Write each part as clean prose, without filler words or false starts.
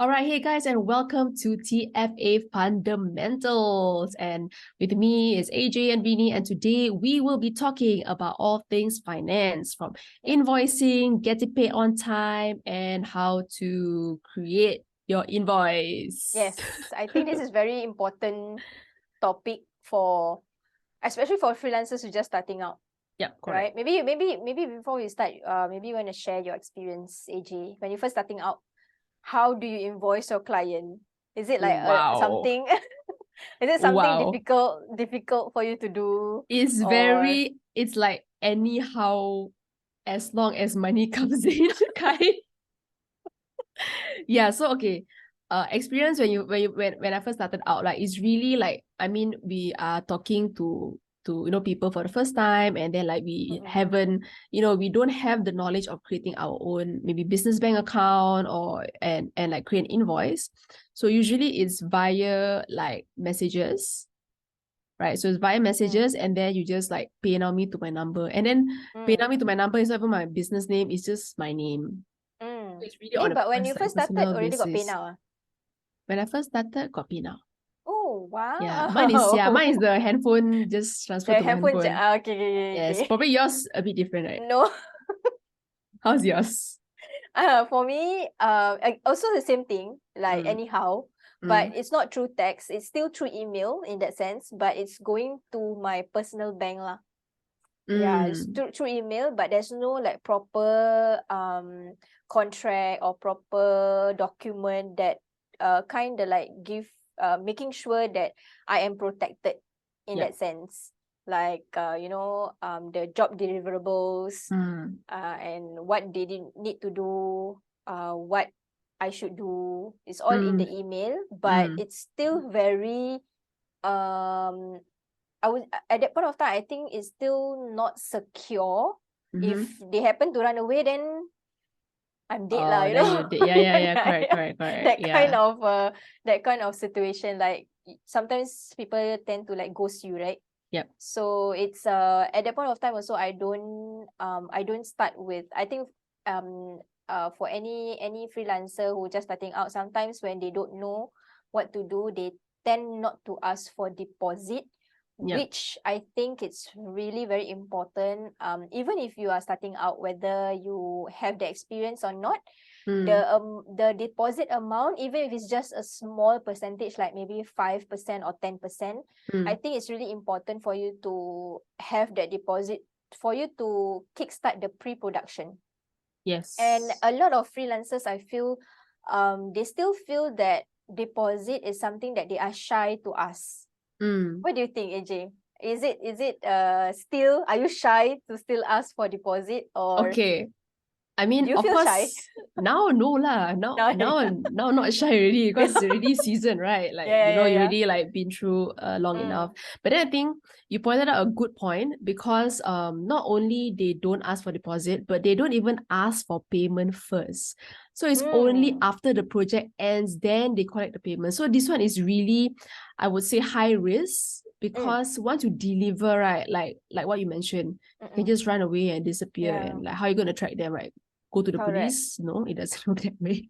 All right, hey guys, and welcome to TFA Fundamentals. And with me is AJ and Vinny, and today we will be talking about all things finance, from invoicing, getting paid on time, and how to create your invoice. Yes, I think this is very important topic for, especially for freelancers who just starting out, Yeah, right? correct. Maybe before we start, maybe you want to share your experience, AJ, when you first starting out. How do you invoice your client? Is it like Wow. something? Is it something Wow. difficult for you to do, or It's like anyhow, as long as money comes in, kind. Yeah, so okay. Experience when I first started out, like it's really like, I mean, we are talking to people for the first time, and then like we Mm-mm. haven't, we don't have the knowledge of creating our own maybe business bank account or and like create an invoice. So usually it's via like messages, right? So it's via messages, and then you just like pay now me to my number, and then pay now Mm. me to my number is not even my business name, it's just my name. Mm. It's really on a But when you first started, personal already got pay basis. now, ah? When I first started, got PayNow. Oh, Yeah, mine is wow. the handphone just transferred The to my handphone, handphone. okay, okay, Yes, okay. probably yours a bit different, right? No. How's yours? For me, also the same thing, like Mm, anyhow, but mm, it's not through text. It's still through email in that sense, but it's going to my personal bank lah. Yeah, it's mm. through email, but there's no like proper contract or proper document that kind of like give making sure that I am protected in Yep. that sense. Like the job deliverables, Mm, and what they didn't need to do, what I should do. It's all in the mm, email, but mm, it's still very um I would at that point of time I think it's still not secure. If mm-hmm. they happen to run away, then I'm dead lah, Oh, you then know. you did. Yeah, yeah, Yeah, yeah. yeah, Correct, yeah. correct, correct. That kind Yeah. of situation, like sometimes people tend to like ghost you, right? Yep. So it's at that point of time also I don't start with, I think for any freelancer who just starting out, sometimes when they don't know what to do, they tend not to ask for deposit, Yep. which I think it's really very important. Even if you are starting out, whether you have the experience or not, Mm, the deposit amount, even if it's just a small percentage, like maybe 5% or 10%, I mm. think it's really important for you to have that deposit for you to kickstart the pre-production. And Yes. a lot of freelancers, I feel, they still feel that deposit is something that they are shy to ask. Mm. What do you think, AJ? Is it still, are you shy to still ask for deposit, or Okay. I do mean, you of feel shy? course, now no lah. Now, No. now, now not shy already because it's already season, right? Like, Yeah, yeah, you yeah. already like been through long enough. Mm. But then I think you pointed out a good point, because not only they don't ask for deposit, but they don't even ask for payment first. So it's only Mm. after the project ends, then they collect the payment. So this one is really, I would say, high risk, Mm. because once you deliver, right, like what you mentioned, can Mm-mm. just run away and disappear, Yeah, and like how are you going to track them, right? Go to the correct. police? No, it doesn't work that way.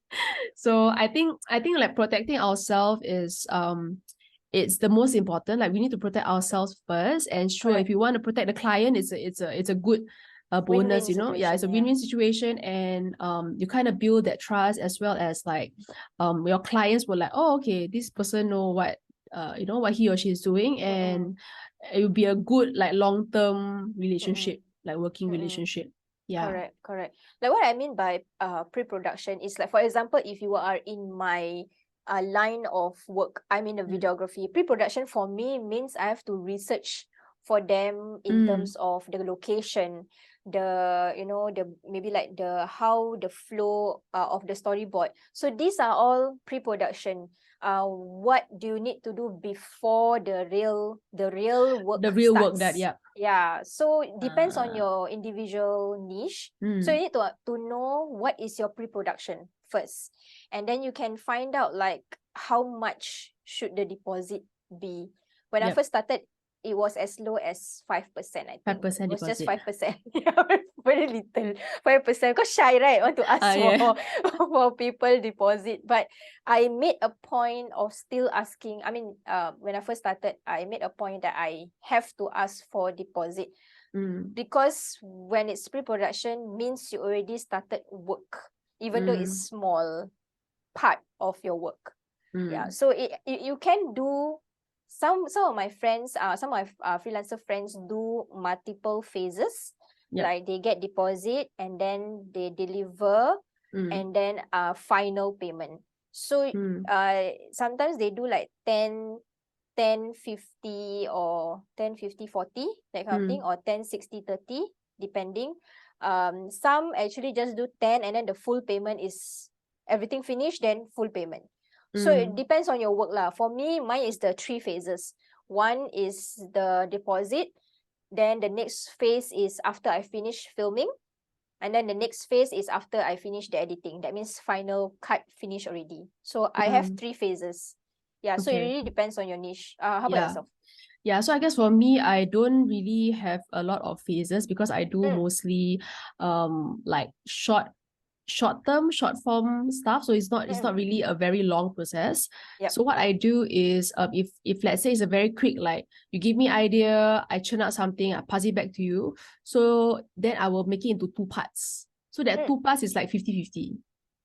So I think like protecting ourselves is it's the most important. Like we need to protect ourselves first, and sure, if Correct. you want to protect the client, it's a good bonus, Win-win yeah, it's situation, a yeah. win-win situation. And you kind of build that trust, as well as like your clients were like, oh, okay, this person know what what he or she is doing, Mm-mm. and it will be a good like long-term Mm-mm. relationship, like working Mm-mm. relationship. Yeah. Correct, correct. Like what I mean by pre-production is, like, for example, if you are in my line of work, I'm in the Mm. videography. Pre-production for me means I have to research for them in Mm. terms of the location, the maybe like the how the flow of the storyboard. So these are all pre-production. What do you need to do before the real The work real work, that, starts? yeah. Yeah, so it depends on uh, your individual niche. So mm, you need to know what is your pre-production first, and then you can find out like how much should the deposit be. When I yep. first started, it was as low as 5%, I think. 5% It was just deposit. 5%. Yeah, very little. 5%. Because shy, right? Want to ask Yeah. for people deposit. But I made a point of still asking. I mean, when I first started, I made a point that I have to ask for deposit. Because when it's pre-production means you already started work, even though it's small part of your work. Yeah, so you can do some of my friends, some of my freelancer friends do multiple phases. Yep. Like they get deposit and then they deliver and then final payment. So sometimes they do like 10 50 or 10 50 40, that kind of thing, or 10 60 30 depending. Some actually just do 10 and then the full payment is everything finished, then full payment. So it depends on your work lah. For me, mine is the 3 phases. One is the deposit, then the next phase is after I finish filming, and then the next phase is after I finish the editing. That means final cut finish already. So I have 3 phases. Yeah, so it Okay. really depends on your niche. How about yourself? Yeah, so I guess for me, I don't really have a lot of phases because I do mostly like short form stuff. So it's not really a very long process. Yep. So what I do is if let's say it's a very quick, like you give me idea, I churn out something, I pass it back to you. So then I will make it into 2 parts. So that 2 parts is like 50-50.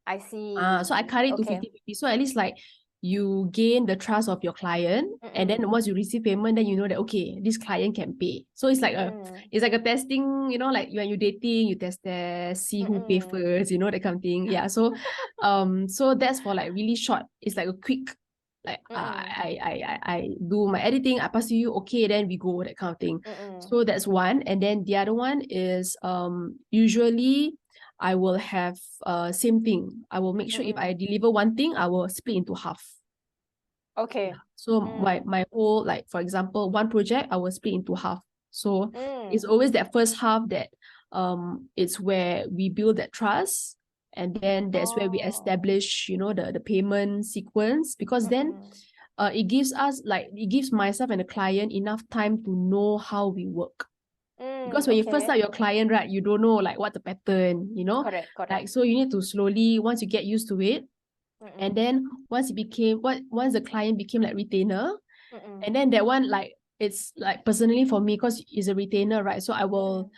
I see. So I cut it to Okay. 50-50. So at least like you gain the trust of your client, and then once you receive payment, then you know that okay, this client can pay. So it's like a testing, you know, like when you're dating, you test, see who pay first, you know, that kind of thing. Yeah. So so that's for like really short. It's like a quick, like I do my editing, I pass to you, okay, then we go, that kind of thing. So that's one. And then the other one is usually I will have same thing. I will make sure if I deliver one thing, I will split into half. Okay. So my whole, like for example, one project, I will split into half. So it's always that first half that it's where we build that trust, and then that's where we establish, you know, the payment sequence, because then it gives myself and the client enough time to know how we work. Because when you first start your client, right, you don't know like what the pattern, you know. Correct. Like, so you need to slowly, once you get used to it, and then once the client became like retainer, and then that one, like, it's like personally for me, because it's a retainer, right? So I will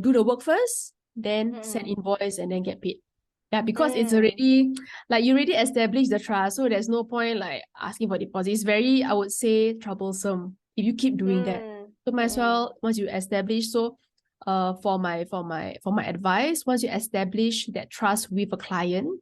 do the work first, then send invoice, and then get paid. Yeah, because it's already like you already established the trust, so there's no point like asking for deposit. It's very, I would say, troublesome if you keep doing that. So might as well, once you establish, so for my advice, once you establish that trust with a client,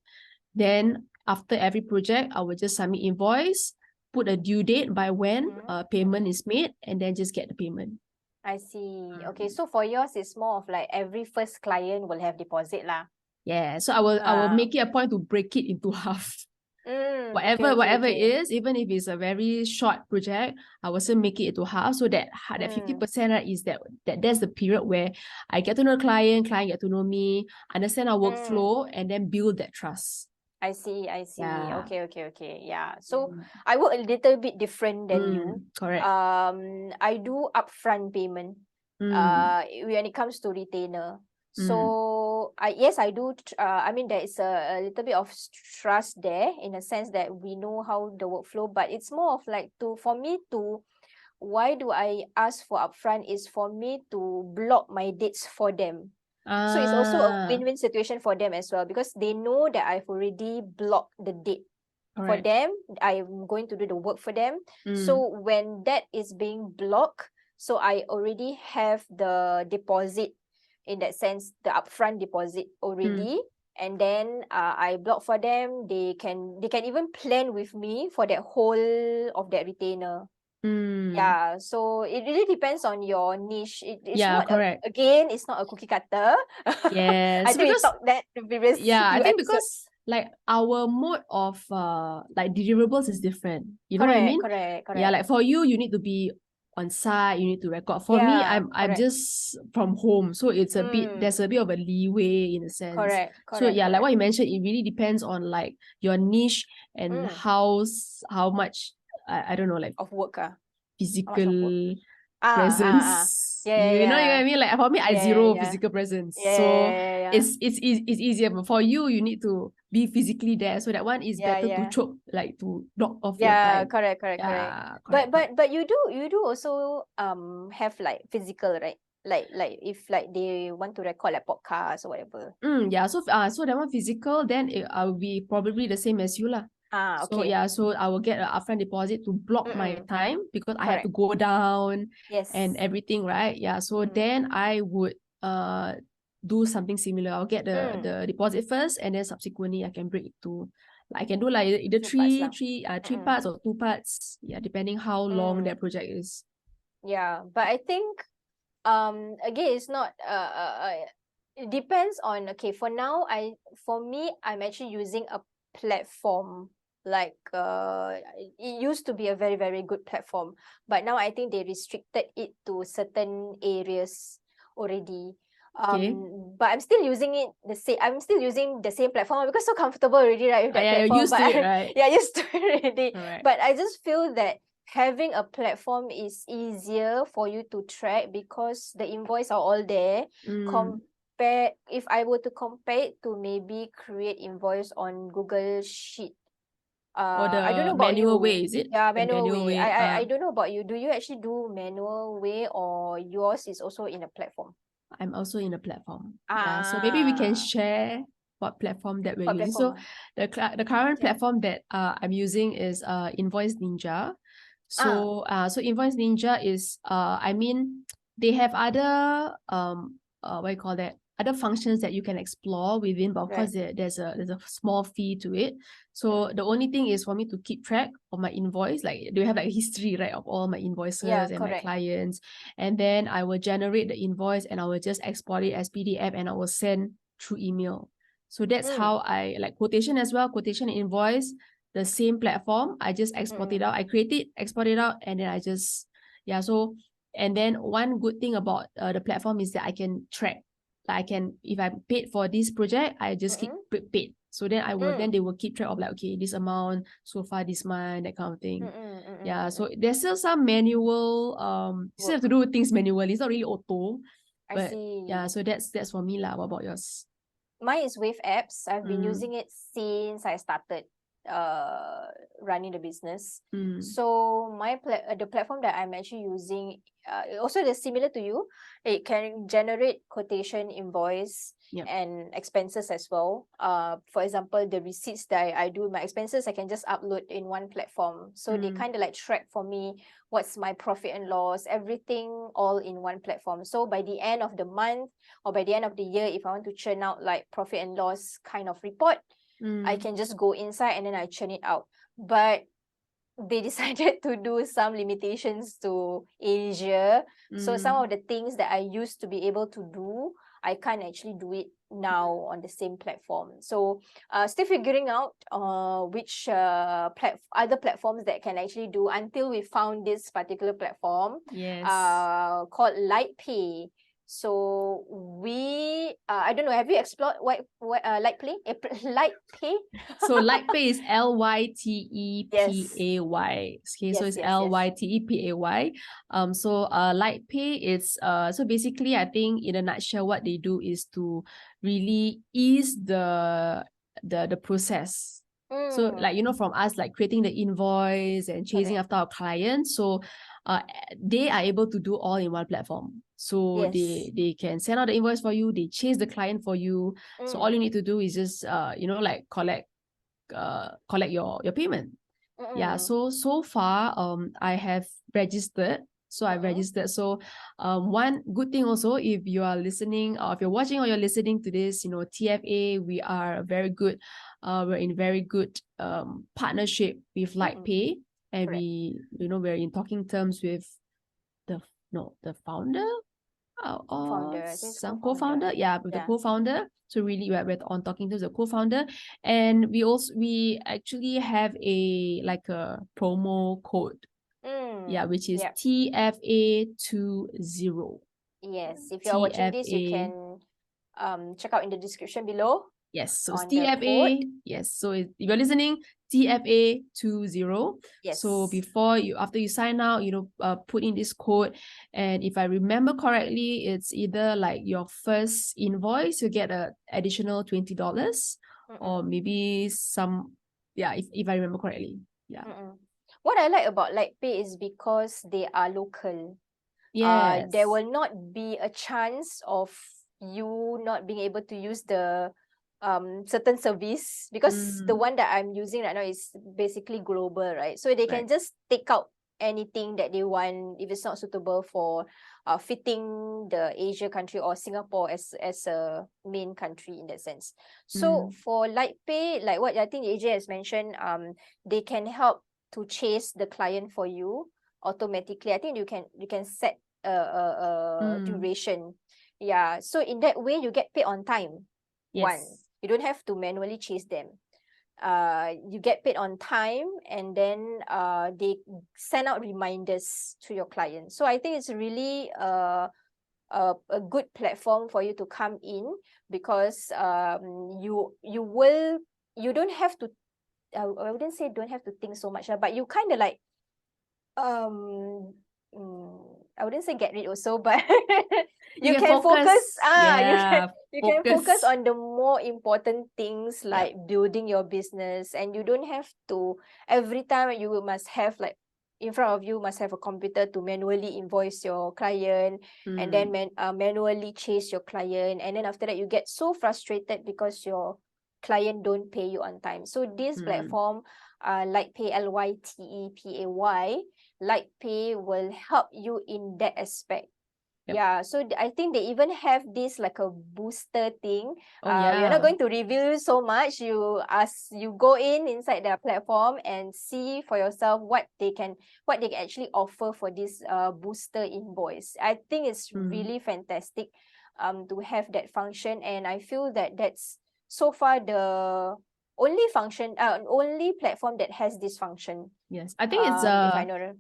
then after every project, I will just submit invoice, put a due date by when payment is made, and then just get the payment. I see. Okay, so for yours, it's more of like every first client will have deposit lah. Yeah, so I will make it a point to break it into half. Whatever it is, even if it's a very short project, I will still make it into half, so that 50%, right, is that's the period where I get to know the client get to know me, understand our workflow, and then build that trust. I see. Yeah. Okay. Yeah. So I work a little bit different than you. Correct. I do upfront payment. When it comes to retainer. So I do. I mean, there is a little bit of trust there, in a sense that we know how the workflow. But it's more of like for me to. Why do I ask for upfront? Is for me to block my dates for them. So it's also a win-win situation for them as well, because they know that I've already blocked the date. For them. I'm going to do the work for them. So when that is being blocked, so I already have the deposit, in that sense, the upfront deposit already. And then I block for them. They can even plan with me for that whole of that retainer. Yeah, so it really depends on your niche. It's not again, it's not a cookie cutter. Yes, I think we talked that in previous few I think episodes. because like our mode of like deliverables is different. You know what I mean? Correct. Yeah, like for you need to be on site, you need to record. For me, I'm just from home, so it's a bit, there's a bit of a leeway in a sense. Correct. So yeah, like what you mentioned, it really depends on like your niche and how much I don't know, like of work physical presence. Yeah, You know what yeah, I mean? Like for me, I yeah, zero yeah, physical presence. yeah, So yeah, yeah, it's easier. But for you, you need to be physically there. So that one is yeah, better to yeah. choke, like to block off your Yeah, time. correct, correct, correct. Yeah, But correct, correct. you do also have like physical, right? Like if like they want to record like podcast or whatever. Yeah, so that one physical, then I will be probably the same as you lah. So Okay. yeah, so I will get an upfront deposit to block my Mm-mm. time because I have to Correct. go down and Yes. everything, right? Yeah, so Mm. then I would do something similar. I'll get Mm. the deposit first, and then subsequently I can break it to, like I can do like either Few parts lah. three Mm-mm. parts or two parts. Yeah, depending how long Mm. that project is. Yeah, but I think again it's not it depends on, okay, for now for me I'm actually using a platform like it used to be a very very good platform, but now I think they restricted it to certain areas already. Okay. But I'm still using the same platform because so comfortable already, right, with that Yeah, you're platform. used to But it, right? yeah, used to it already. Correct. But I just feel that having a platform is easier for you to track because the invoice are all there. Compare, if I were to compare it to maybe create invoice on Google Sheet. Or I don't the know about manual you. way, is it? Yeah, The manual manual way. way. I don't know about you. Do you actually do manual way or yours is also in a platform? I'm also in a platform. Yeah, so maybe we can Ah, share what platform that we're what using. So platform? the current Yeah. platform that I'm using is Invoice Ninja. Ah, So Invoice Ninja is I mean they have other what do you call that, other functions that you can explore within, but of right. course there's a small fee to it. So Mm-mm. the only thing is for me to keep track of my invoice, like do you have like a history, right, of all my Yeah, invoices and my correct. clients, and then I will generate the invoice and I will just export it as PDF and I will send through email. So that's Mm. how I like quotation as well, quotation and invoice, the same platform. I just export it Mm-mm. out. I create it, export it out, and then I just, yeah. So, and then one good thing about the platform is that I can track. Like I can, if I'm paid for this project, I just keep Mm-mm. paid. So then then Mm. they will keep track of like, okay, this amount so far this month, that kind of thing. Mm-mm. Mm-mm. Yeah. So Mm-mm. there's still some manual, you still have to Work. do things manually. It's not really auto, I but yeah. see. So that's for me lah. What about yours? Mine is Wave Apps. I've been Mm, using it since I started uh running the business. mm, So the platform that I'm actually using also is similar to you. It can generate quotation, invoice, yep. and expenses as well. For example, the receipts that I do my expenses, I can just upload in one platform. So they kind of like track for me what's my profit and loss, everything all in one platform. So by the end of the month or by the end of the year, if I want to churn out like profit and loss kind of report, I can just go inside and then I churn it out. But they decided to do some limitations to Asia. So some of the things that I used to be able to do, I can't actually do it now on the same platform. So still figuring out which other platforms that can actually do until we found this particular platform Yes. called Lightpay. So I don't know, have you explored Lightpay? Lightpay? So Lightpay is Lytepay. Okay, so Yes, it's yes, yes. Lytepay. So Lightpay is so basically I think in a nutshell what they do is to really ease the process. So like from us like creating the invoice and chasing Correct. after our clients. So they are able to do all in one platform. So Yes. they can send out the invoice for you, they chase the client for you. So all you need to do is just like collect your payment. Yeah. So far I have registered. So I registered. So one good thing also, if you are listening or if you're watching or you're listening to this, TFA, we are very good. We're in very good partnership with Lightpay, and Correct. we're in talking terms with the founder or Founder, I think it's some co-founder. co-founder. Yeah, with the co-founder. So really we're on talking to the co-founder, and we actually have a promo code. Yeah, which is Yep. TFA20. Yes. If you're watching this, you can check out in the description below Yes, so it's on the code. TFA. Yes, so if you're listening, TFA20. Yes. So after you sign out, put in this code, and if I remember correctly, it's either like your first invoice, you get an additional $20, or maybe some, if I remember correctly. Yeah. What I like about Lightpay is because they are local. Yes. There will not be a chance of you not being able to use the certain service, because the one that I'm using right now is basically global, right? So they can just take out anything that they want if it's not suitable for fitting the Asia country or Singapore as a main country in that sense. So for Lightpay, like what I think AJ has mentioned, they can help to chase the client for you automatically. I think you can set a duration. Yeah. So in that way, you get paid on time. Yes. One, you don't have to manually chase them. You get paid on time, and then they send out reminders to your clients. So I think it's really a good platform for you to come in, because you don't have to, I wouldn't say don't have to think so much, but you kind of like I wouldn't say get rid also, but you can focus. You can focus on the more important things, like building your business, and you don't have to every time you must have like in front of you must have a computer to manually invoice your client, and then manually chase your client, and then after that you get so frustrated because your client don't pay you on time. So this platform, Lightpay, LYTEPAY, Lightpay will help you in that aspect. Yeah, so I think they even have this like a booster thing. We are not going to reveal so much. You go inside their platform and see for yourself what they can actually offer for this booster invoice. I think it's really fantastic to have that function, and I feel that that's so far the only platform that has this function. Yes, I think it's if I know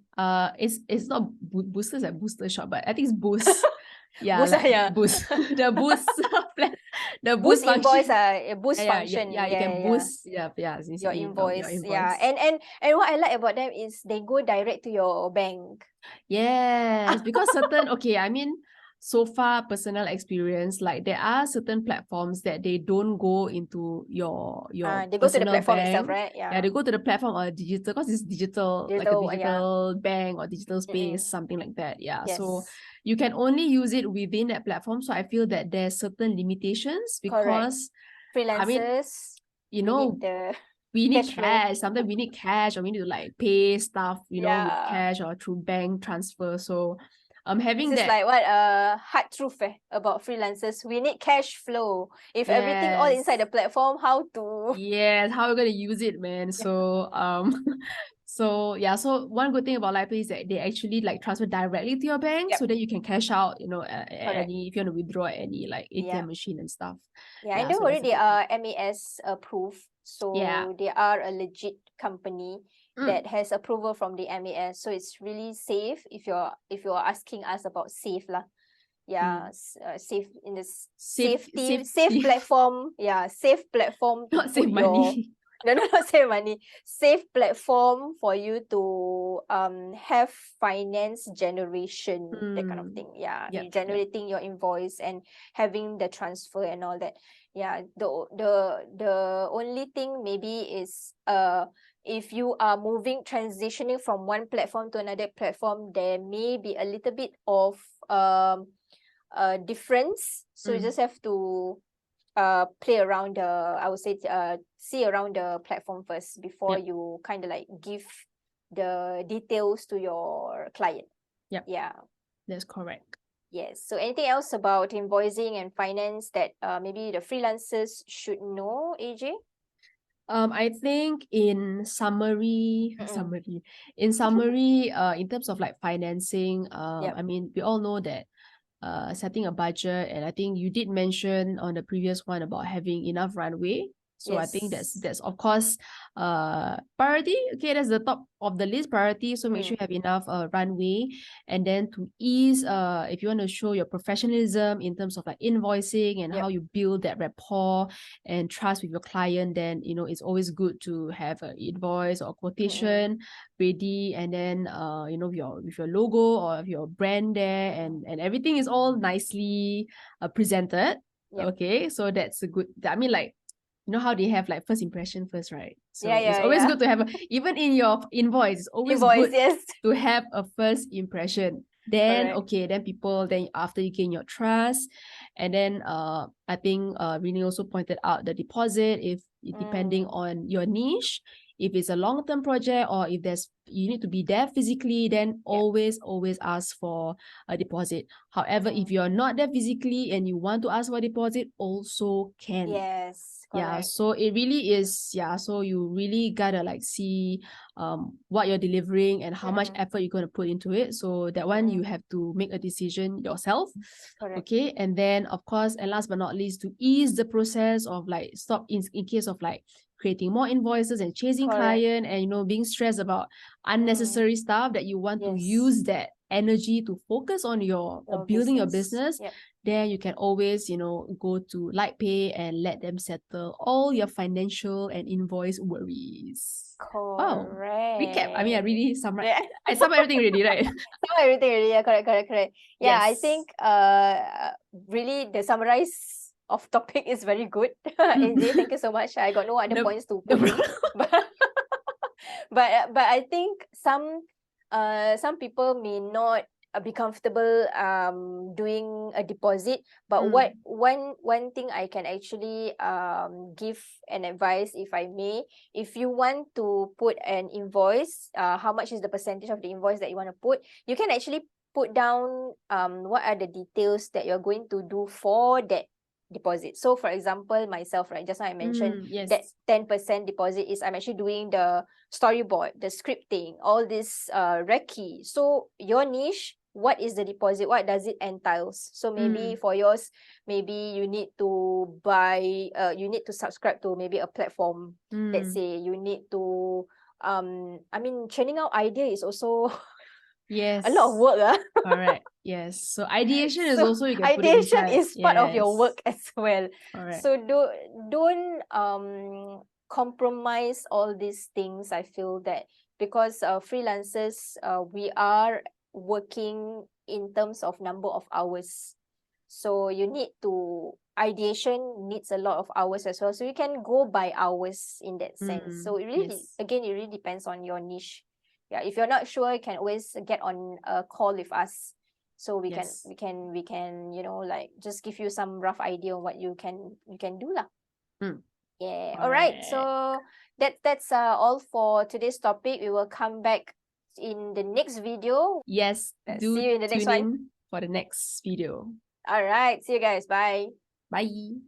it's not boosters at booster shop, but I think it's boost. Boost, boost the boost the boost function. Invoice, boost function. You can boost your invoice. And what I like about them is they go direct to your bank. Yes, because certain I mean, so far personal experience, like there are certain platforms that they don't go into your they go to the platform bank itself, right? They go to the platform or digital, because it's digital, like a digital bank or digital space, something like that. Yes. So you can only use it within that platform. So I feel that there's certain limitations, because freelancers, I mean, we need cash. Sometimes we need cash, or we need to like pay stuff, with cash or through bank transfer. So having this that is like what hard truth about freelancers. We need cash flow. If everything all inside the platform, how are we gonna use it, man? So so one good thing about Lightpay is that they actually like transfer directly to your bank, so that you can cash out, any if you want to withdraw at any like ATM machine and stuff. And don't worry, they are MAS approved, so they are a legit company that has approval from the MAS, so it's really safe. If you're asking us about safe lah, safe in the safe platform, safe platform to not save money. not save money, safe platform for you to have finance generation, that kind of thing. Generating your invoice and having the transfer and all that. The only thing maybe is if you are transitioning from one platform to another platform, there may be a little bit of difference. So you just have to play around I would say see around the platform first before you kind of like give the details to your client. That's correct. Yes. So anything else about invoicing and finance that maybe the freelancers should know, AJ? I think in summary, in terms of like financing, I mean, we all know that setting a budget, and I think you did mention on the previous one about having enough runway. So I think Yes. that's of course priority. Okay, that's the top of the list, priority. So make sure you have enough runway. And then to ease, if you want to show your professionalism in terms of like invoicing and Yep. how you build that rapport and trust with your client, then it's always good to have an invoice or quotation ready, and then with your logo or your brand there, and everything is all nicely presented. Yep. Okay, so that's a good, I mean, like, how they have like first impression first, right? So Yeah, it's yeah, always yeah. good to have even in your invoice, it's always Invoice, good yes. to have a first impression. Then Correct. okay, then after you gain your trust, and then I think Rini also pointed out the deposit, if depending on your niche, if it's a long-term project or if you need to be there physically, then always ask for a deposit. However, if you're not there physically and you want to ask for a deposit, also can. Yes, Yeah, correct. so it really is, so you really gotta like see what you're delivering and how much effort you're going to put into it. So that one you have to make a decision yourself. Correct. Okay, and then of course, and last but not least, to ease the process of like stop in case of like creating more invoices and chasing client and being stressed about unnecessary stuff, that you want to use that energy to focus on your or building your business. Yep. Then you can always go to LightPay and let them settle all your financial and invoice worries. Wow, recap. I mean, I really summarized. Yeah. I summed everything already, right? Sum everything already. Yeah, correct. Yeah, I Yes. think really the summarize of topic is very good. AJ, thank you so much. I got no other points to put in. But I think some people may not be comfortable doing a deposit, but one thing I can actually give an advice, if I may, if you want to put an invoice, how much is the percentage of the invoice that you want to put, you can actually put down what are the details that you're going to do for that deposit. So for example, myself, right, just now I mentioned that 10% deposit is I'm actually doing the storyboard, the scripting, all this recce. So your niche, what is the deposit? What does it entails? So maybe for yours, maybe you need to buy, you need to subscribe to maybe a platform. Let's say you need to, I mean, churning out idea is also yes, a lot of work. Correct. Yes. So ideation is So also, you can put it ideation inside. is part of your Yes. work as well. Correct. So don't compromise all these things. I feel that because freelancers, we are working in terms of number of hours. So you need to, ideation needs a lot of hours as well. So you can go by hours in that sense. So it really, again, it really depends on your niche. Yeah, if you're not sure, you can always get on a call with us. So we can like just give you some rough idea on what you can do lah. Yeah. All right. So that's all for today's topic. We will come back in the next video. Yes. See you in the next one. For the next video. All right. See you guys. Bye. Bye.